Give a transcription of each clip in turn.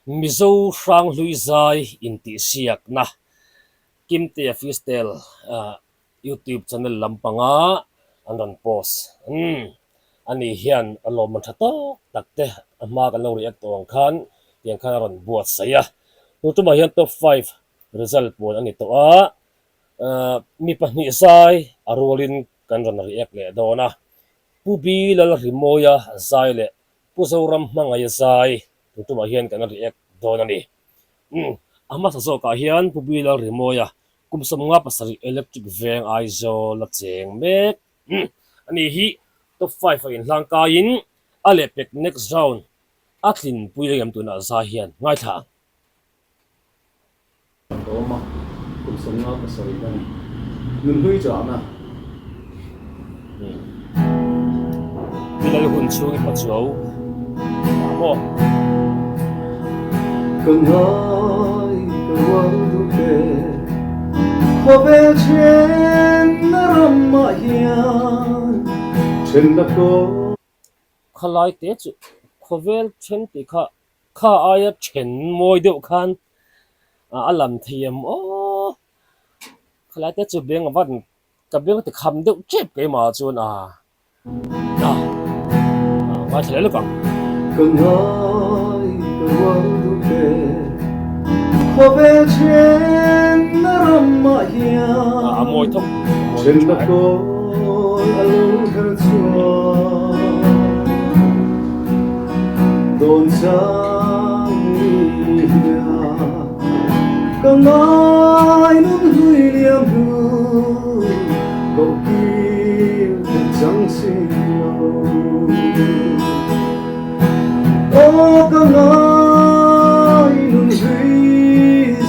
Mizo Hranghlui zai Intihsiak na kimte fistel YouTube channel lampanga anon post ani hian alom man thato takte ama kan lo react tong khan tiang khan ron buat saya nutuma hian top 5 result pon ani to a mi pahnih zai arolin kan ron react le dona pubi LALRIMAWIA zai le pu ZORAMHMANGAIHA zai nutuma hian kan react dona ni ama sa zo ka hian pubi LALRIMAWIA kumsam nga pasari electric veng aizo la cheng mek ani hi top 5 in hlang ka in alepek next round atlin puile yam tuna za hian ngai tha Toma, kumsam nga pasari dan nun hui cha na bilal hun chung pa chuau mo kangai kawang duke khobe chen narama hian chen na ko khalai te chu khovel chen ti kha aya chen moi deuh khan alam thiam o khalai te chu beng van ka beng te kham deuh chep ke ma chun ngai thale lo kang kangai kawang duke khobe chen narama hian moi thok chen na ko alo her chua don sang ya kangai nun hui liam hu ko ki chang si o kangai nun hui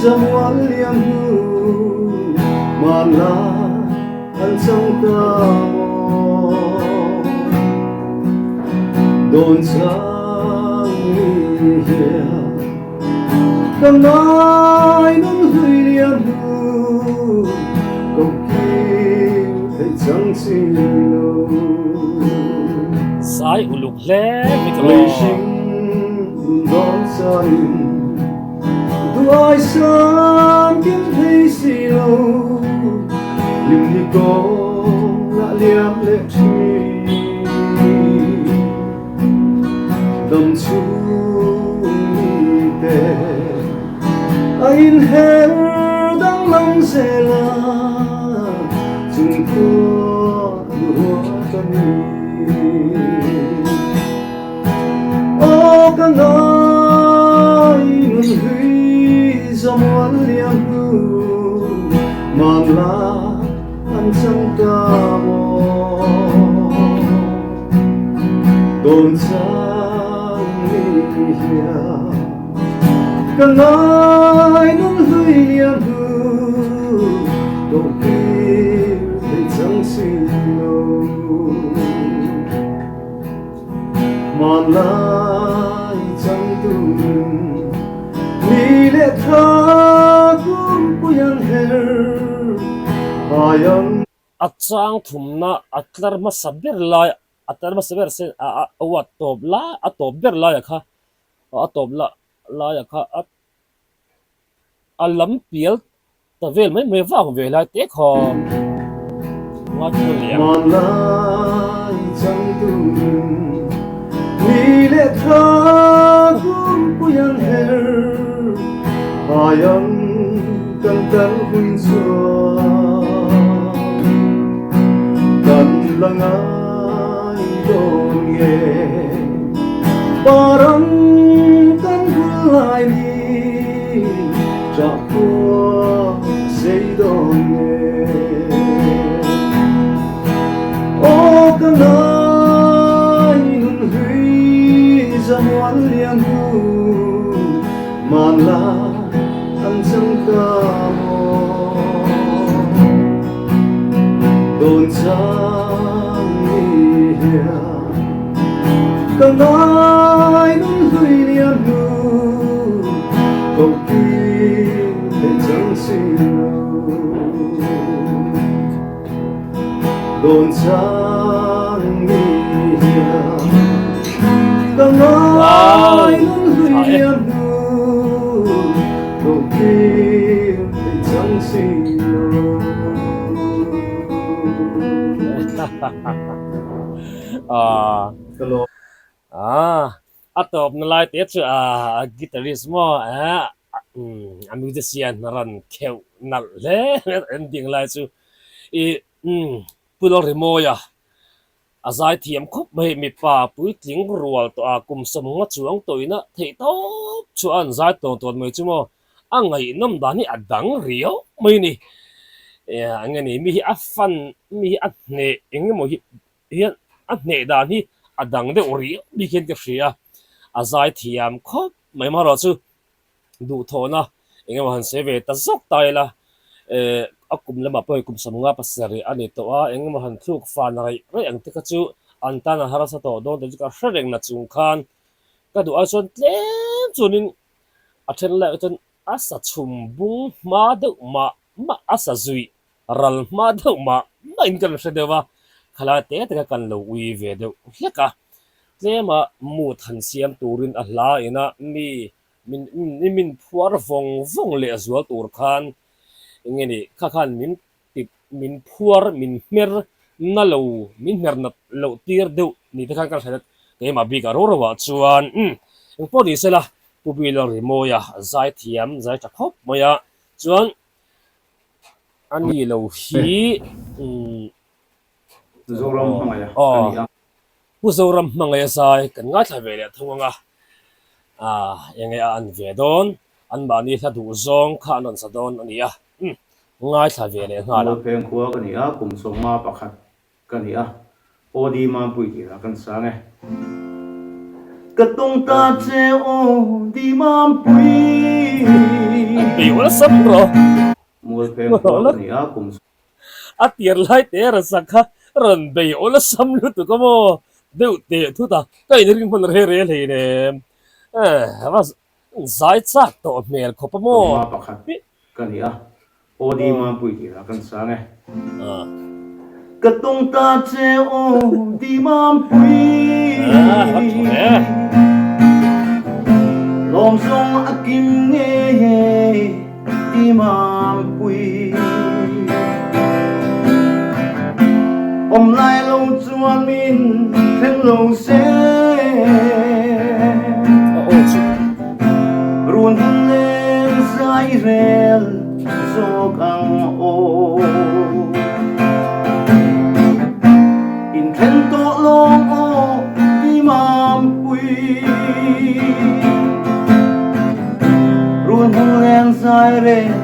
zamwal liam hu mana an sang ta don sang ya kangai nun hui liam hu ko ki chang si lo sai uluk le mikro Lê sinh đón sai đuôi sáng kiếm thấy gì đâu nhưng đi có lạ liếm lệ chi tâm chung tê anh hết đang lắng sẽ là chung qua đua cho o kangai nun hui zamwal liam hu mang la an chang ka mo don chang ni ya kangai nun hui liam hu do ki they chang si lo mang lại chẳng từng mi lệ tha cũng quên her hayang achang thumna atlar ma saber se awat tobla atobber la ya kha atobla la ya kha alam piel ta vel mai me wa ve lai te kho nga chu liam mang lại chẳng từng mi lệ tha cũng quên her hayang kan tan huin xua kan langai don ye parang kan gulai ni cha qua sei don ye o kanai nun hui zamwal liang hu man la an sang ka mo don sang ni ya kanai nun hui liang hu ko ki te chang si lo don sang ni ya kanai nun hui liang hu ตลก atop na lai te chu guitarist mo a musician ran kheu nal le ending lai chu i LALRIMAWIA azai thiam khop mai mi pa pui tling rual to a kum som nga chuang toina thei to chu an zai ton mai chu mo angai nom dani adang rio mai ni angani mi hi afan mi hi atne engemo hi hian atne dan hi adang de ori mi khen ke ria azai thiam khop mai ma ro chu du thona engemo han se ve ta zok tai la akum lama poi kum samunga pasari ani to a engemo han thuk fan rai ang te ka chu antana harasa to don de ka hreng na chung khan ka du a chon tlem chunin a then la chon asa chum bung ma de ma asa zui ral ma de ma in kan hre dewa khala te kan lo ui ve de hleka tlema mu than siam turin a hla ina min phuar vong le azwal tur khan ngeni khan min phuar min mer na lo min mer na lo tir deuh ni te khan kan hre ke ma bi ka ro wa chuan eng po ni sela pubi LALRIMAWIA zai thiam zai ta khop moya chuan ani lo hi ZORAMHMANGAIHA pu ZORAMHMANGAIHA sai kan nga thla ve le thunga enge an ve don an ba ni thla du zong kha non sa don ani ngai thla ve le nga la peng khuwa kan ia kum som ma pakhat kan ia odi ma pui ti ra kan sa nge katong ta che odi ma pui bi wala sam bro mul peng khuwa kan ia kum atiar lai te ra sakha ran be ola sam lu tu ko mo deu te thu ta kai ni ring phon re re le ne was zai chak to mel kho pa mo ma pakhat kan ia odi ma pui ti ra kan sa nge katong ta che odi ma pui lom song akim nge di ma pui om lai lo chuan min khen lo se run lên sai rel so kang o in khen to long o di mam pui run lên sai rel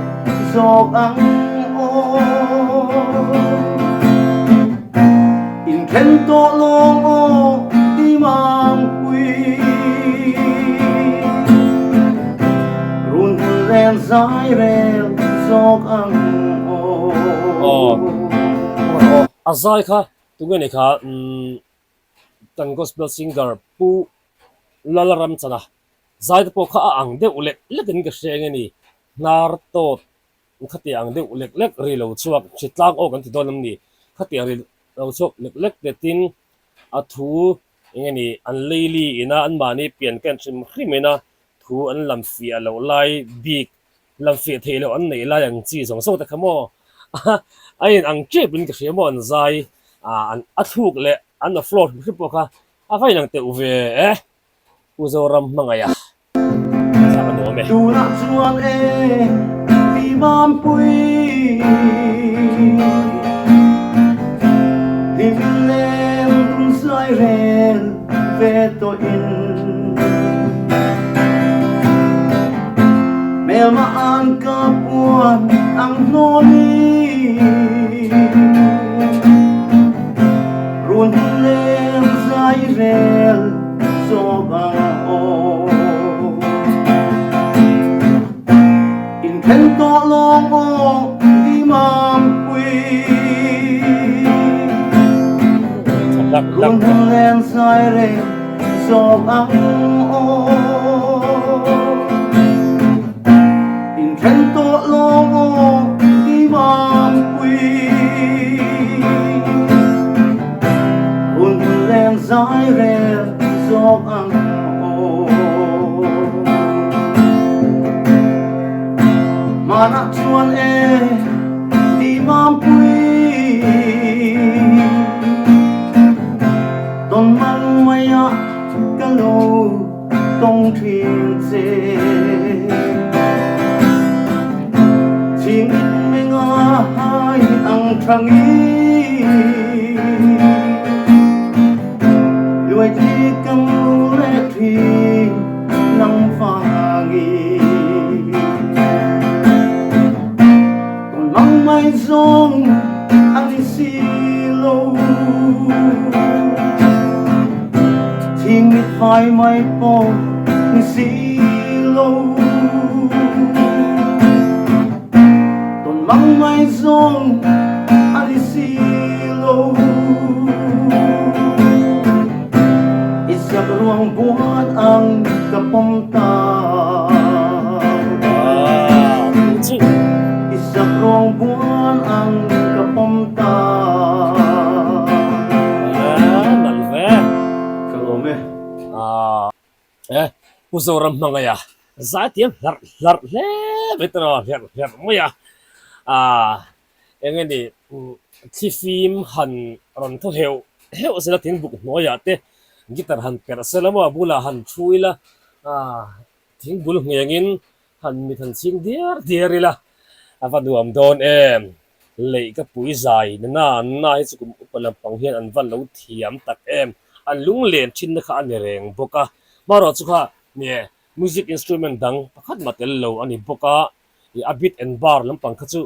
so kang o khen to long o di mang quy run ren sai rel sok ang o azai kha tungeni kha tan gospel singer pu lalaram chana zai po kha ang de ulek lekin ka shengeni nar to khati ang de ulek lek ri lo chuak chitlang o kan ti donam ni khati ri lo chuak lek de tin a thu ngeni an leili ina an mani pian kan sim hrimena thu an lam fi alo lai big lam fi thelo an nei la yang chi song so ta khamo ain ang che bin ka shemo an zai an athuk le an the floor hri po kha a vai nang te uve ZORAMHMANGAIHA sa ka do me tu na chuan di mam pui him lem tum sai rel ve to in mel ma an ka puan ang noni run lem sai rel so bang o in khen to long o di mam pui run lem sai rel so bang o in khen to long o di mam pui run lem sai rel so bang o mana chuan di mam pui thằng ý đuôi thi căng lẽ thì nắng vàng ý còn mong mai rong anh đi xì lâu thì nghịch phải mai po đi xì lâu còn mong mai rong anh đi xì lâu isyak ruang buat ang kapom ta isyak ruang buat ang kapom ta nalve kalome ZORAMHMANGAIHA za tiam lar le betro her moya engeni thifim han ron tho heu sela tin buk noya te gitar han per selama bula han thuila thing bul ngengin han mi than sing dirila avaduam don lei ka pui zai na hi chu kum upalam panghian an van lo thiam tak an lung len chin na kha an reng boka maro chu kha ne music instrument dang pakhat matel lo ani boka a bit and bar lampang kha chu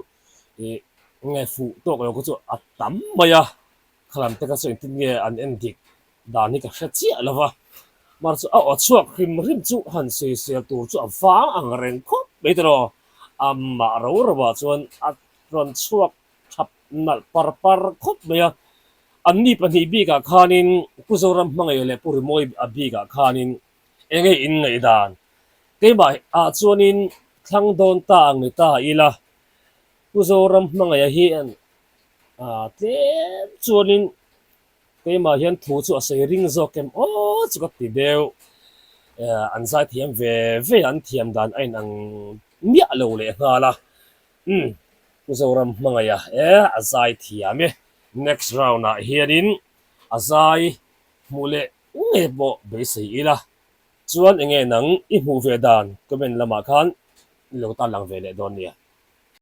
nge fu to ko chu atam maya khalam te ka chu tin nge an endik dani ka hra chi alawa mar chu a chuak rim chu han se tur chu awa ang reng khop betro amma ro chuan a ron chuak thap nal par khop maya anni pani bi ka khanin ZORAMHMANGAIHA le puri moi abi ka khanin enge in ngai dan ke mai a chuanin thlang don ta ang ni ta ila ZORAMHMANGAIHA hi an te chuanin ke ma hian thu chu a sei ring zo kem chu ka ti deu an zai thiam ve an thiam dan ain ang nia lo le ngala ZORAMHMANGAIHA a zai thiame next round na hianin a zai mule nge bo be sei ila chuan enge nang i hmu ve dan comment lama khan lo ta lang ve le don nia